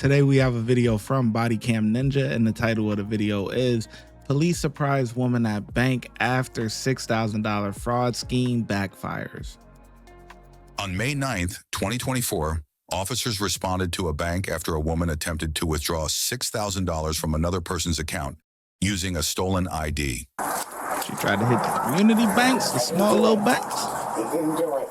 Today we have a video from Body Cam Ninja, and the title of the video is Police Surprise Woman at Bank After $6,000 Fraud Scheme Backfires. On May 9th, 2024, officers responded to a bank after a woman attempted to withdraw $6,000 from another person's account using a stolen ID. She tried to hit the community banks, the small little banks. They didn't do it.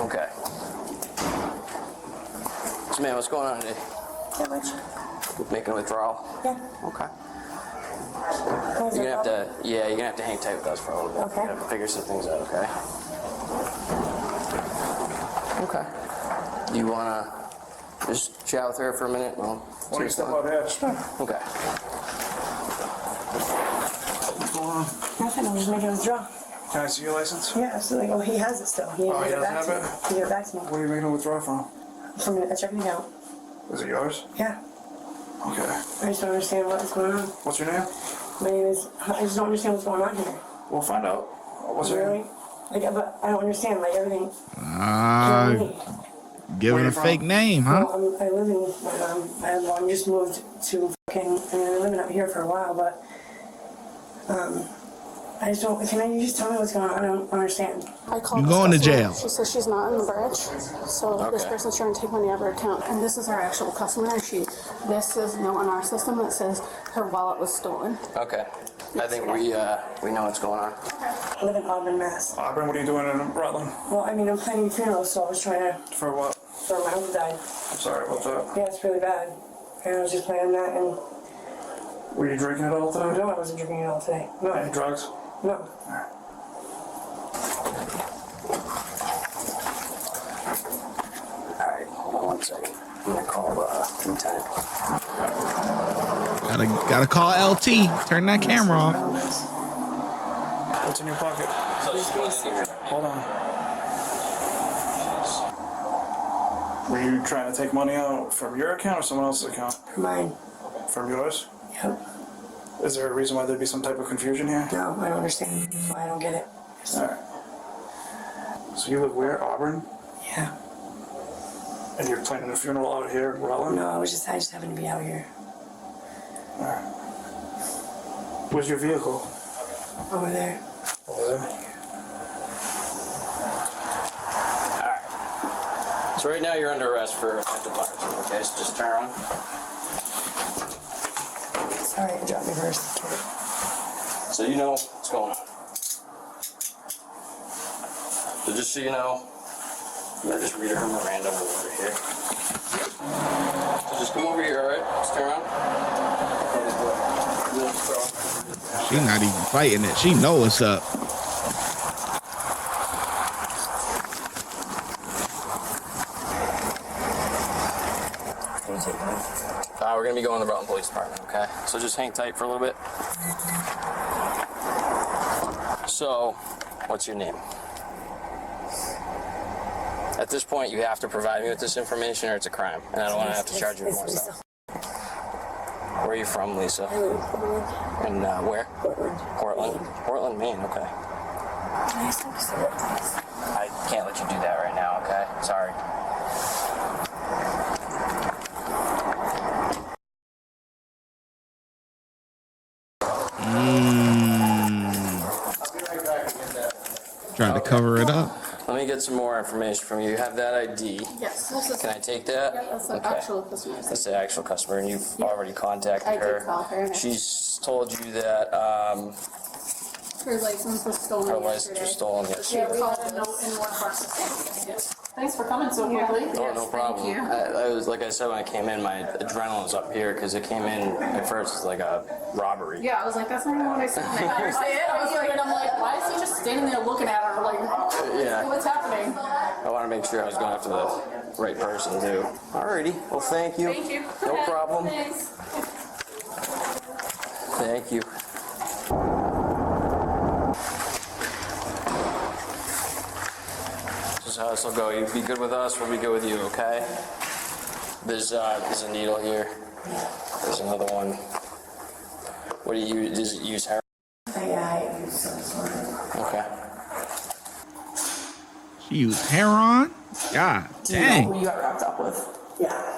Okay. So, man, what's going on today? That much? Making a withdrawal? Yeah. Okay. You're You're gonna have to hang tight with us for a little bit. Okay. Gotta figure some things out, okay? Okay. You wanna just chat with her for a minute? Well, Why don't you step out here? Sure. okay. What's going on? Nothing. I'm just making a withdrawal. Can I see your license? Yeah, absolutely. Well, he has it still. He Oh, he gave it doesn't back have to me. it? He gave it back to me. What are you making a withdrawal from? From a checking account. Is it yours? Yeah. Okay. I just don't understand what's going on. What's your name? My name is. I just don't understand what's going on here. We'll find out. What's your Really? name? Like, but I don't understand. Like everything. Giving Where a you fake from? name, huh? Well, I live in. I just moved to fucking. I mean, I've been living up here for a while, but. I just don't. Can you just tell me what's going on? I don't understand. I called You this going to customer. jail. She says she's not in the branch, so this Okay. person's trying to take money out of her account. And this is our actual customer. And this is no on our system that says her wallet was stolen. Okay. I think we know what's going on. I live in Auburn, Mass. Auburn, what are you doing in Rutland? Well, I mean, I'm planning a funeral, so I was trying to. For what? So my uncle died. I'm sorry about that. Yeah, it's really bad. And I was just planning that, and Were you drinking it all today? no, I wasn't drinking it all today. No, Any drugs? no. Alright, hold on 1 second. I'm gonna call Lieutenant. Gotta call LT. Turn that camera off. What's in your pocket? Hold on. Were you trying to take money out from your account or someone else's account? Mine. From yours? Yep. Is there a reason why there'd be some type of confusion here? No, I don't understand. That's why I don't get it. Alright. So you live where? Auburn? Yeah. And you're planning a funeral out here in Rutland? No, I just happened to be out here. Alright. Where's your vehicle? Over there. Over there. So right now you're under arrest for attempted larceny, okay? So just turn around. Sorry, I dropped my purse. So you know what's going on. So just so you know, I'm gonna just read her Miranda over here. So just come over here, alright? Just turn around. She not even fighting it. She know what's up. We're gonna be going to the Rutland Police Department, okay? So just hang tight for a little bit. So, what's your name? At this point, you have to provide me with this information or it's a crime. And I don't want to have to charge you with more stuff. Where are you from, Lisa? I live in Portland. And where? Portland. Portland? Portland, Maine, okay. Can I just talk to someone, please? I can't let you do that right now, okay? Sorry. Trying to cover it up. Let me get some more information from you. You have that ID. Yes, this is. Can I take that? Yeah, that's the Okay. actual customer. That's the actual customer, and you've already contacted I did her. call her, and She's told you that her license was stolen her yesterday. license was stolen She yesterday. called a note in one of our systems. Yes. Thanks for coming so quickly. No problem. Thank you. I was like I said when I came in, my adrenaline was up here because it came in at first as like a robbery. Yeah, I was like, that's not even what I said. I was like, and I'm like, why is he just standing there looking at her like, Yeah. what's happening? I want to make sure I was going after the right person too. Alrighty. Well, thank you. Thank you. No problem. Thanks. Thank you. This is how this will go. You be good with us, we'll be good with you, okay? There's a needle here. There's another one. What do you use? Does it use heroin? Yeah, I use some sort of. Okay. She used heroin? God Do you know dang. who you got wrapped up with? Yeah.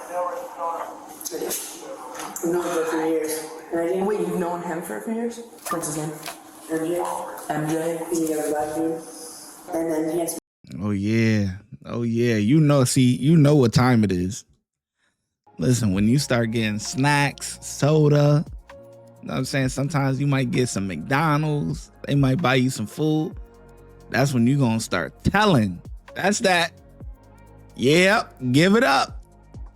We've known for 3 years. And I didn't Wait, you've known him for a few years? What's his name? MJ. MJ? He's a black dude. And then he has Oh yeah. Oh yeah. You know what time it is. Listen, when you start getting snacks, soda, you know what I'm saying? Sometimes you might get some McDonald's. They might buy you some food. That's when you gonna start telling. That's that. Yep, give it up.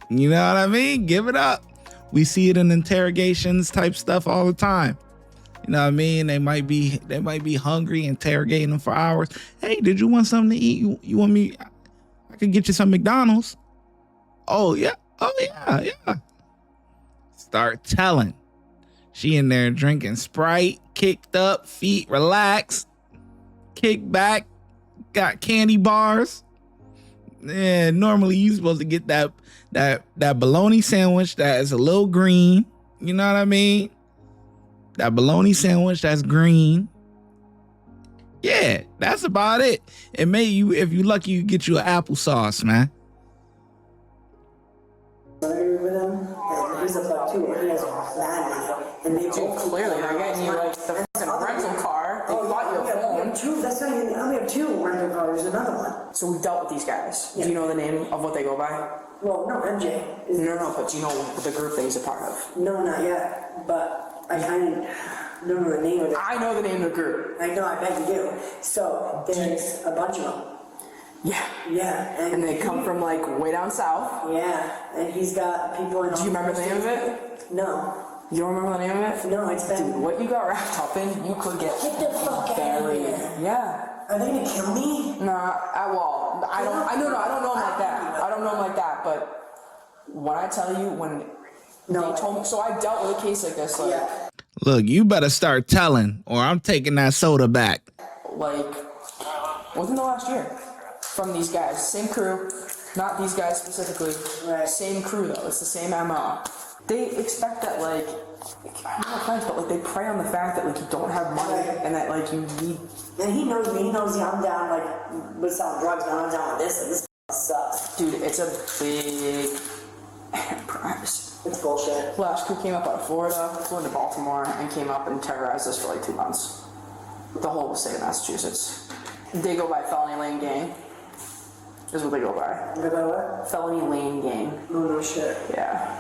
You know what I mean? Give it up. We see it in interrogations type stuff all the time. You know what I mean? They might be hungry, interrogating them for hours. Hey, did you want something to eat? You want me? I could get you some McDonald's. Oh yeah. Oh yeah. Start telling. She in there drinking Sprite, kicked up, feet relaxed, kick back, got candy bars. Yeah, normally you supposed to get that bologna sandwich that is a little green. You know what I mean? That bologna sandwich that's green. Yeah, that's about it. And maybe if you lucky, you get you an applesauce, man. with him, and he's a buck too, and he has mad money. And they Dude, clearly, they're getting you like the fucking rental car. They bought you a we phone. have two. That's not even. I only have two rental cars. There's another one. So we've dealt with these guys. Yeah. Do you know the name of what they go by? Well, no, MJ. Is, No, but do you know the group that he's a part of? no, not yet. But I kind of don't know the name of it. I know the name of the group. I know. I bet you do. So there's a bunch of them. Yeah. Yeah, And they come from like way down south. Yeah, and he's got people in. Do you remember the name of it? No. You don't remember the name of it? No, it's been. Dude, what you got wrapped up in, you could get Get the fuck out of buried. here. Yeah. Are they gonna kill me? Nah, well, I don't know him like that. I don't know him like that, but when I tell you, when No. they told me, so I dealt with a case like this, like, Yeah. Look, you better start telling, or I'm taking that soda back. within the last year, from these guys, same crew, not these guys specifically, Right. same crew though, it's the same MO. They expect that like, no offense, but like they prey on the fact that like you don't have money Right. and that like you need. And he knows me. He knows I'm down like with selling drugs, but I'm down with this. And this sucks. Dude, it's a big enterprise. It's bullshit. Last crew came up out of Florida, flew into Baltimore, and came up and terrorized us for like 2 months. The whole state of Massachusetts. They go by Felony Lane Gang. Is what they go by. Go by what? Felony Lane Gang. Oh no shit. Yeah.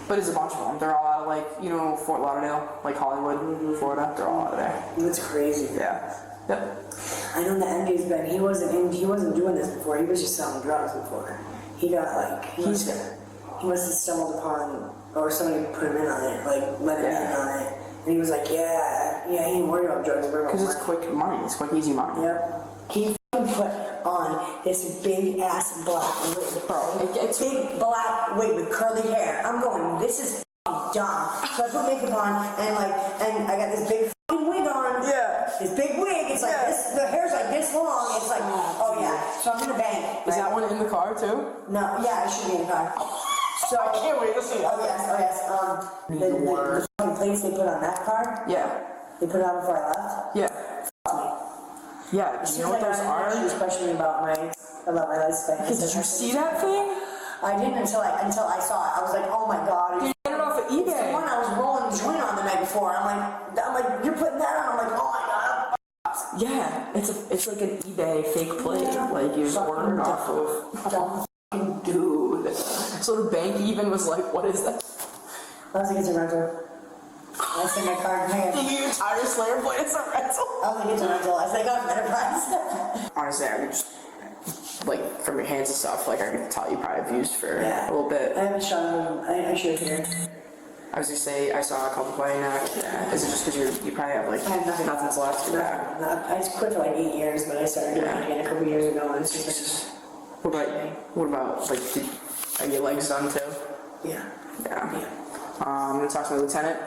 But it's a bunch of them. They're all out of like, Fort Lauderdale, like Hollywood, Florida. They're all out of there. That's crazy. Yeah. Yep. I know the MJ's been. He wasn't doing this before. He was just selling drugs before. He got like he must have stumbled upon or somebody put him in on it, like let him in on it. And he was like, yeah, he ain't worried about drugs. Because it's quick money. It's quick, easy money. Yep. He fucking put on this big ass black wig, bro. It's big black wig with curly hair. I'm going, this is dumb. So I put makeup on and I got this big fucking wig on. Yeah. This big wig. It's like this. The hair's like this long. It's like, oh yeah. So I'm in the bank. Is that one in the car too? No, yeah, it should be in the car. So I can't wait to see that. Oh yes. The fucking plates they put on that car. Yeah. They put it on before I left. Yeah. Fuck me. Yeah. You know what those are? She was questioning about my lifespan. Did you see that thing? I didn't until I saw it. I was like, oh my god. You get it off of It's the eBay. one I was rolling the joint on the night before. I'm like, you're putting that on. I'm like, oh my god. Yeah, it's like an eBay fake plate, like you ordered off of. Dumb. Dude. So the bank even was like, what is that? I was like, it's a rental. I was in my car in hand. Did you entire Slayer plate as a rental? I was like, it's a rental. I was like, oh, Enterprise. Honestly, I could just, like, from your hands and stuff, like, I could tell you probably have used for a little bit. I haven't shot him. I should here. I was gonna say, I saw a couple playing that. Is it just because you probably have, like, I have nothing. nothing's left? Yeah. I quit for like 8 years, but I started doing it again a couple years ago, and it's just What about, like, are your legs done too? yeah. Yeah. I'm gonna talk to the lieutenant.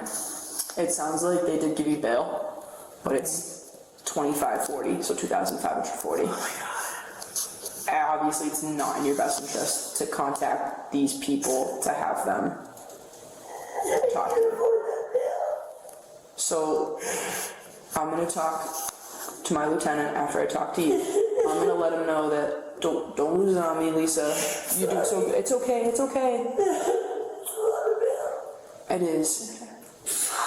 It sounds like they did give you bail, but it's $2,540, so $2,540. Oh my god. Obviously, it's not in your best interest to contact these people to have them So I'm gonna talk to my lieutenant after I talk to you. I'm gonna let him know that don't lose it on me, Lisa. You do so good. It's okay. It's okay. It is.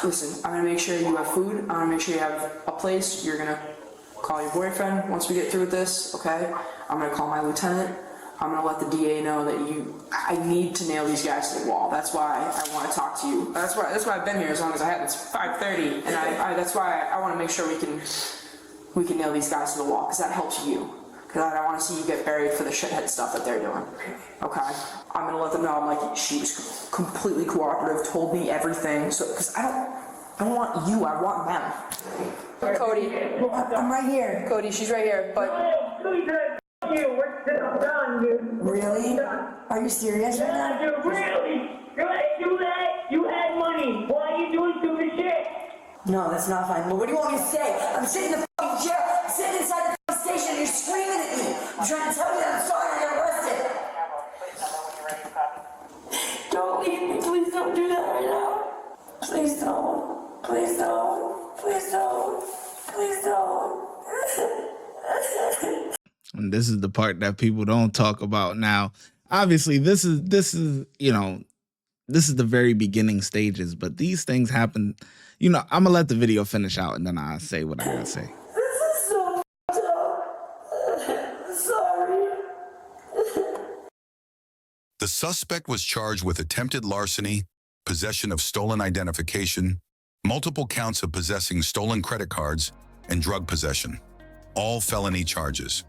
Listen, I'm gonna make sure you have food. I'm gonna make sure you have a place. You're gonna call your boyfriend once we get through with this, okay? I'm gonna call my lieutenant. I'm gonna let the DA know that I need to nail these guys to the wall. That's why I want to talk to you. That's why I've been here as long as I have. It's 5:30, and that's why I want to make sure we can nail these guys to the wall, because that helps you. Because I don't want to see you get buried for the shithead stuff that they're doing. Okay? I'm gonna let them know. I'm like, she was completely cooperative, told me everything. So, because I don't want you. I want them. Cody, I'm right here. Cody, she's right here. But You, we're done, dude. Really? Are you serious right now? Yeah, dude, really? You're gonna do that? You had money. Why are you doing stupid shit? No, that's not fine. Well, what do you want me to say? I'm sitting in the fucking chair, I'm sitting inside the fucking station, and you're screaming at me. I'm trying to tell you that I'm sorry I got arrested. Don't leave me. Please don't do that right now. Please don't. Please don't. Please don't. Please don't. And this is the part that people don't talk about. Now, obviously, this is this is the very beginning stages, but these things happen. I'm gonna let the video finish out, and then I'll say what I gotta say. This is so fucked up. Sorry. The suspect was charged with attempted larceny, possession of stolen identification, multiple counts of possessing stolen credit cards, and drug possession. All felony charges.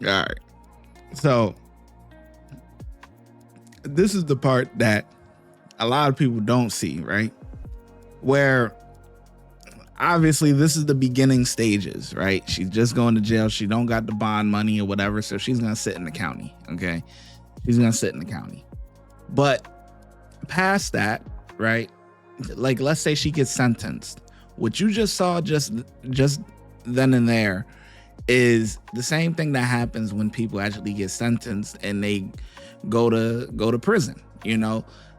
All right. So this is the part that a lot of people don't see, right? Where obviously this is the beginning stages, right? She's just going to jail. She don't got the bond money or whatever. So she's going to sit in the county. Okay. She's going to sit in the county. But past that, right? Like, let's say she gets sentenced. What you just saw just then and there is the same thing that happens when people actually get sentenced and they go to prison.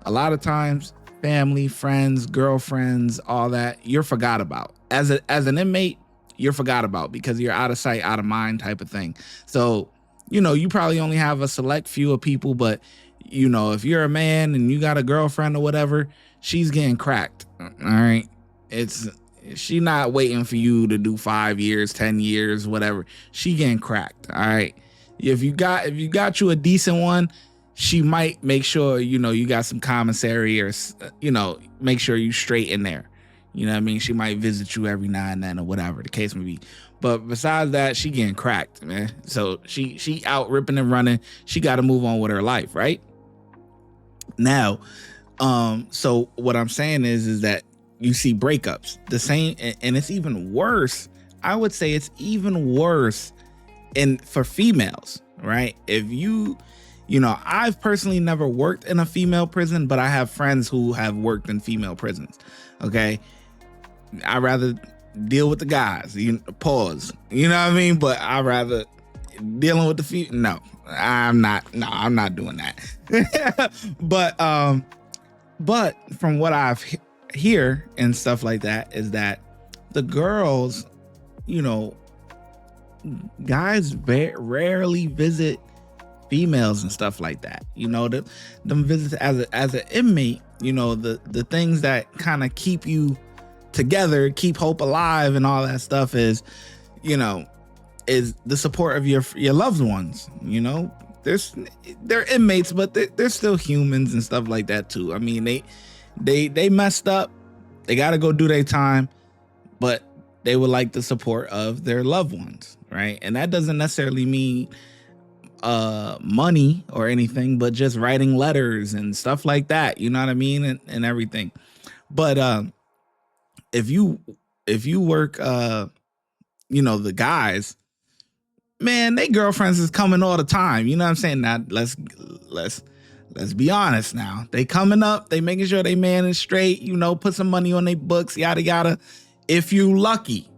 A lot of times family, friends, girlfriends, all that, you're forgot about. As an inmate, you're forgot about because you're out of sight, out of mind type of thing. So, you probably only have a select few of people, but if you're a man and you got a girlfriend or whatever, she's getting cracked. All right. She not waiting for you to do 5 years, 10 years, whatever. She getting cracked. All right. If you got you a decent one, she might make sure, you got some commissary or, make sure you straight in there. You know what I mean? She might visit you every now and then or whatever the case may be. But besides that, she getting cracked, man. So she out ripping and running. She got to move on with her life, right? Now, so what I'm saying is that you see breakups, the same, and it's even worse. I would say it's even worse for females, right? If I've personally never worked in a female prison, but I have friends who have worked in female prisons. Okay. I'd rather deal with the guys, pause, you know what I mean? But I'd rather dealing with the female. No, I'm not doing that. But from what I've hear and stuff like that is that the girls, guys rarely visit females and stuff like that. Them visits as an inmate, the things that kind of keep you together, keep hope alive and all that stuff is the support of your loved ones. They're inmates, but they're still humans and stuff like that too. I mean, they messed up. They got to go do their time, but they would like the support of their loved ones, right? And that doesn't necessarily mean money or anything, but just writing letters and stuff like that. You know what I mean? And everything. But if you work, the guys, man, they girlfriends is coming all the time. You know what I'm saying? Now let's be honest now. They coming up, they making sure they man is straight, put some money on their books, yada, yada. If you lucky,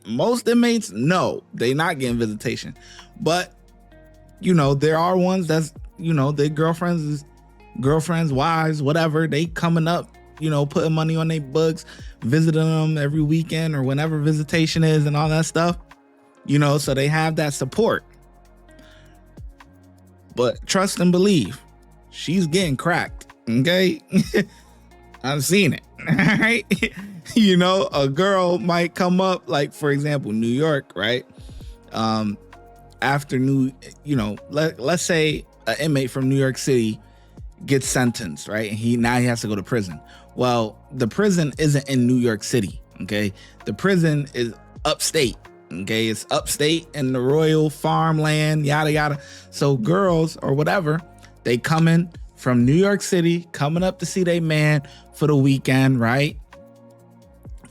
most inmates, no, they not getting visitation. But, there are ones that's, their girlfriends is girlfriends, wives, whatever, they coming up, you know, putting money on their books, visiting them every weekend or whenever visitation is and all that stuff, you know, so they have that support. But trust and believe, she's getting cracked, okay? I've seen it, all right? You know, a girl might come up, like, for example, New York, right? After let's say an inmate from New York City gets sentenced, right? And he has to go to prison. Well, the prison isn't in New York City, okay? The prison is upstate, okay? It's upstate in the royal farmland, yada, yada. So girls or whatever, they coming from New York City, coming up to see their man for the weekend, right?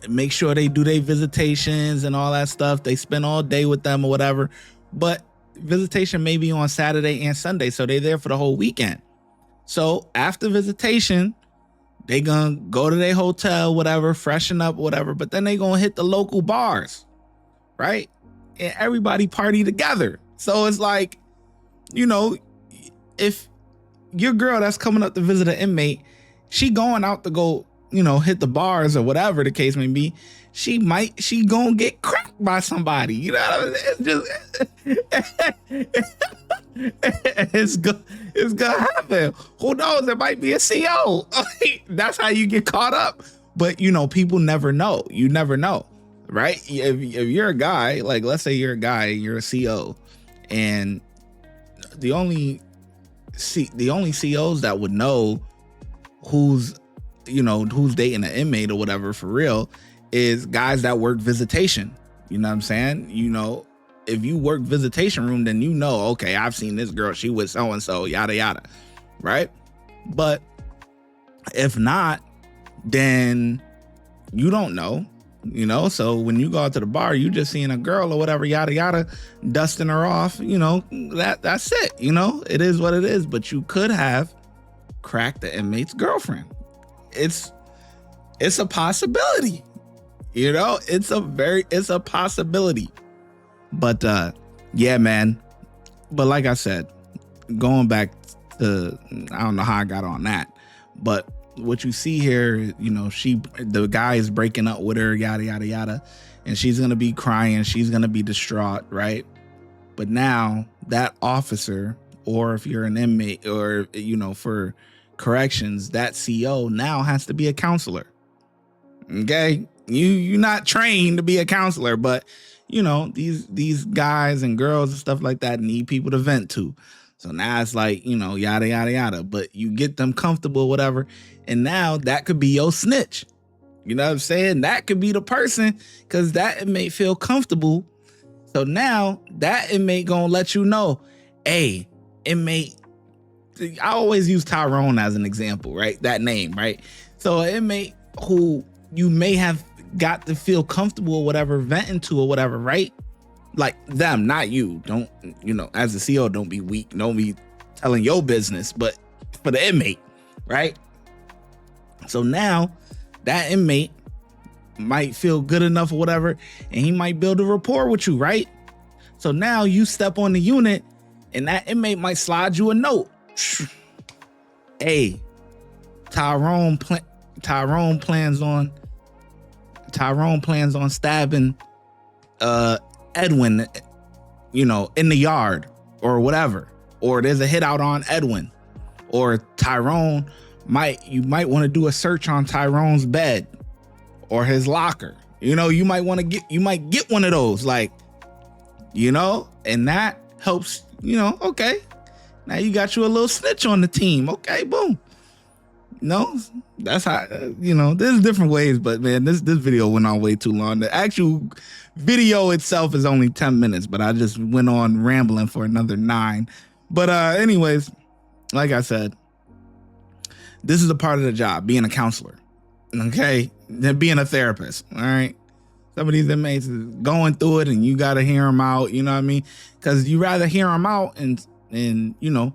Make sure they do their visitations and all that stuff. They spend all day with them or whatever. But visitation may be on Saturday and Sunday, so they're there for the whole weekend. So after visitation, they gonna go to their hotel, whatever, freshen up, whatever, but then they gonna hit the local bars, right? And everybody party together. So it's like, you know, if your girl that's coming up to visit an inmate, she going out to go, you know, hit the bars or whatever the case may be, she gonna get cracked by somebody. You know what I mean? It's gonna happen. Who knows? It might be a CO. That's how you get caught up. But you know, people never know. You never know, right? If you're a guy, like let's say you're a guy, you're a CO, and the only COs that would know who's dating an inmate or whatever for real is guys that work visitation. You know what I'm saying? You know, if you work visitation room, then you know, okay, I've seen this girl, she was so-and-so, yada, yada, right? But if not, then you don't know, you know? So when you go out to the bar, you just seeing a girl or whatever, yada, yada, dusting her off, you know, that's it, you know? It is what it is, but you could have cracked the inmate's girlfriend. It's a possibility, you know, it's a possibility. But yeah, man. But like I said, going back to, I don't know how I got on that, but what you see here, you know, the guy is breaking up with her, yada, yada, yada, and she's going to be crying. She's going to be distraught, right? But now that officer, or if you're an inmate or, you know, for corrections, that CO now has to be a counselor. Okay? You're not trained to be a counselor, but you know, these guys and girls and stuff like that need people to vent to. So now it's like, you know, yada, yada, yada, but you get them comfortable, whatever. And now that could be your snitch. You know what I'm saying? That could be the person, because that inmate feel comfortable. So now that inmate gonna let you know, hey, inmate, I always use Tyrone as an example, right? That name, right? So an inmate who you may have got to feel comfortable or whatever, venting to or whatever, right? Like them, not you. Don't, you know, as a CO, don't be weak. Don't be telling your business, but for the inmate, right? So now that inmate might feel good enough or whatever, and he might build a rapport with you, right? So now you step on the unit and that inmate might slide you a note. Hey, Tyrone plans on stabbing Edwin, you know, in the yard or whatever, or there's a hit out on Edwin, or Tyrone you might want to do a search on Tyrone's bed or his locker. You know, you might get one of those, like, you know, and that helps, you know, okay, now you got you a little snitch on the team. Okay, boom. No, that's how, you know, there's different ways, but man, this video went on way too long. The actual video itself is only 10 minutes, but I just went on rambling for another 9. But anyways, like I said, this is a part of the job, being a counselor, okay? Then being a therapist, all right? Some of these inmates is going through it and you got to hear them out, you know what I mean? Because you rather hear them out and you know,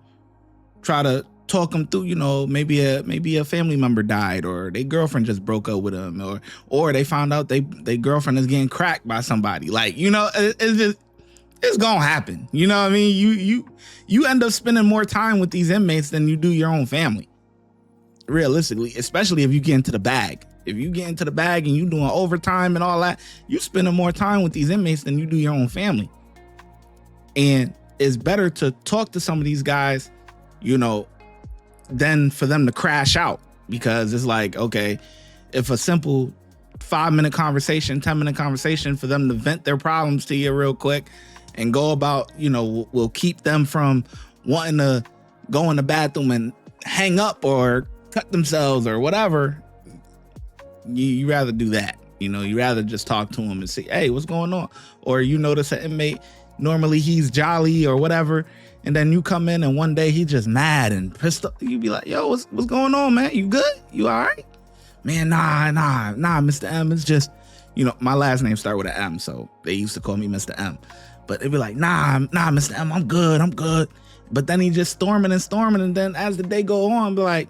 try to talk them through, you know, maybe a family member died, or their girlfriend just broke up with them, or they found out they girlfriend is getting cracked by somebody. Like, you know, it's gonna happen. You know what I mean? You end up spending more time with these inmates than you do your own family. realistically, especially if you get into the bag. If you get into the bag and you doing overtime and all that, you spending more time with these inmates than you do your own family. And it's better to talk to some of these guys, you know, than for them to crash out, because it's like, okay, if a simple 5-minute conversation, 10-minute conversation for them to vent their problems to you real quick and go about, you know, will keep them from wanting to go in the bathroom and hang up or cut themselves or whatever, you rather do that. You know, you rather just talk to them and say, hey, what's going on? Or you notice an inmate, normally he's jolly or whatever, and then you come in and one day he just mad and pissed off. You be like, yo, what's going on, man? You good? You all right? Man, nah, Mr. M, it's just, you know, my last name start with an M, so they used to call me Mr. M. But they'd be like, nah, Mr. M, I'm good. But then he just storming, and then as the day go on, be like,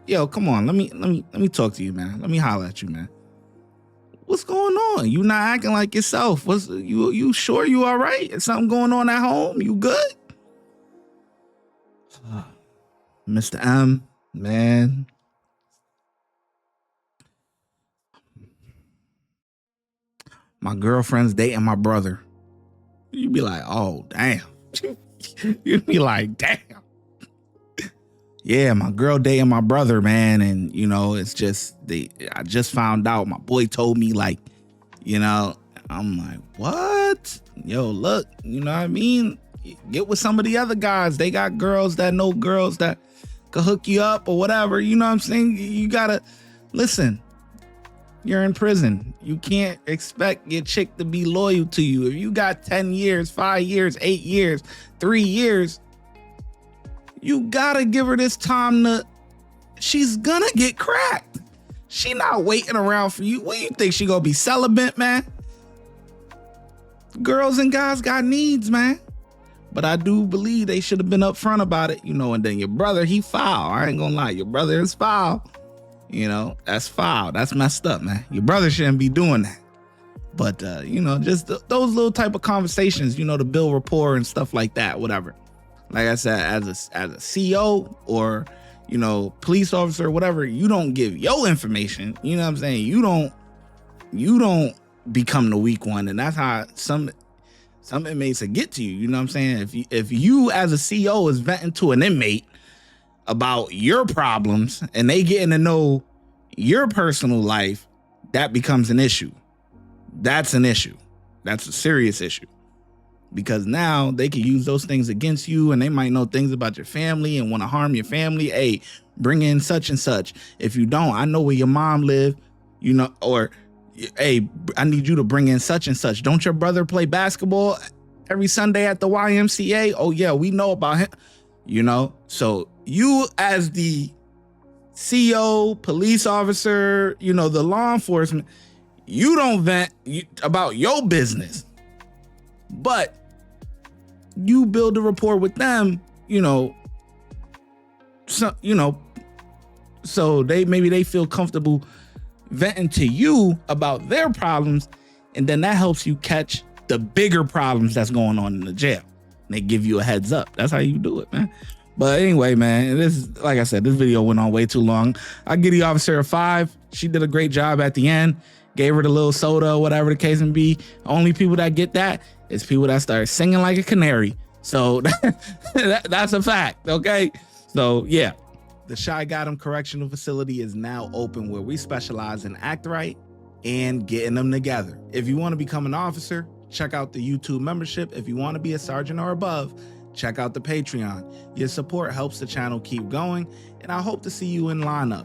yo, come on, let me talk to you, man. Let me holler at you, man. What's going on? You not acting like yourself. You sure you all right? Is something going on at home? You good? Mr. M, man. My girlfriend's dating my brother. You be like, oh, damn. You be like, damn. Yeah, my girl dating my brother, man. And, you know, it's just, I just found out. My boy told me, like, you know, I'm like, what? Yo, look, you know what I mean? Get with some of the other guys. They got girls that know girls that could hook you up or whatever. You know what I'm saying? You gotta, listen, you're in prison. You can't expect your chick to be loyal to you. If you got 10 years, 5 years, 8 years, 3 years, you gotta give her this time she's gonna get cracked. She not waiting around for you. What do you think, she gonna be celibate, man? Girls and guys got needs, man. But I do believe they should have been upfront about it, you know. And then your brother, he foul. I ain't gonna lie, your brother is foul. You know, that's foul. That's messed up, man. Your brother shouldn't be doing that. But, you know, just those little type of conversations, you know, to build rapport and stuff like that, whatever. Like I said, as a CO or, you know, police officer or whatever, you don't give your information. You know what I'm saying? You don't become the weak one. And that's how some inmates will get to you. You know what I'm saying? If you as a CO is venting to an inmate about your problems and they getting to know your personal life, that becomes an issue. That's an issue. That's a serious issue, because now they can use those things against you, and they might know things about your family and want to harm your family. Hey, bring in such and such. If you don't, I know where your mom live, you know, or hey, I need you to bring in such and such. Don't your brother play basketball every Sunday at the YMCA? Oh yeah, we know about him. You know, so you as the CO, police officer, you know, the law enforcement, you don't vent about your business, but you build a rapport with them, you know, so they feel comfortable venting to you about their problems, and then that helps you catch the bigger problems that's going on in the jail. They give you a heads up. That's how you do it, man. But anyway, man, like I said, this video went on way too long. I give the officer a 5. She did a great job at the end. Gave her the little soda, whatever the case may be. Only people that get that is people that start singing like a canary. So that's a fact, okay? So yeah, the ShyGotEm Correctional Facility is now open, where we specialize in act right and getting them together. If you want to become an officer, check out the YouTube membership. If you want to be a sergeant or above, check out the Patreon. Your support helps the channel keep going, and I hope to see you in lineup.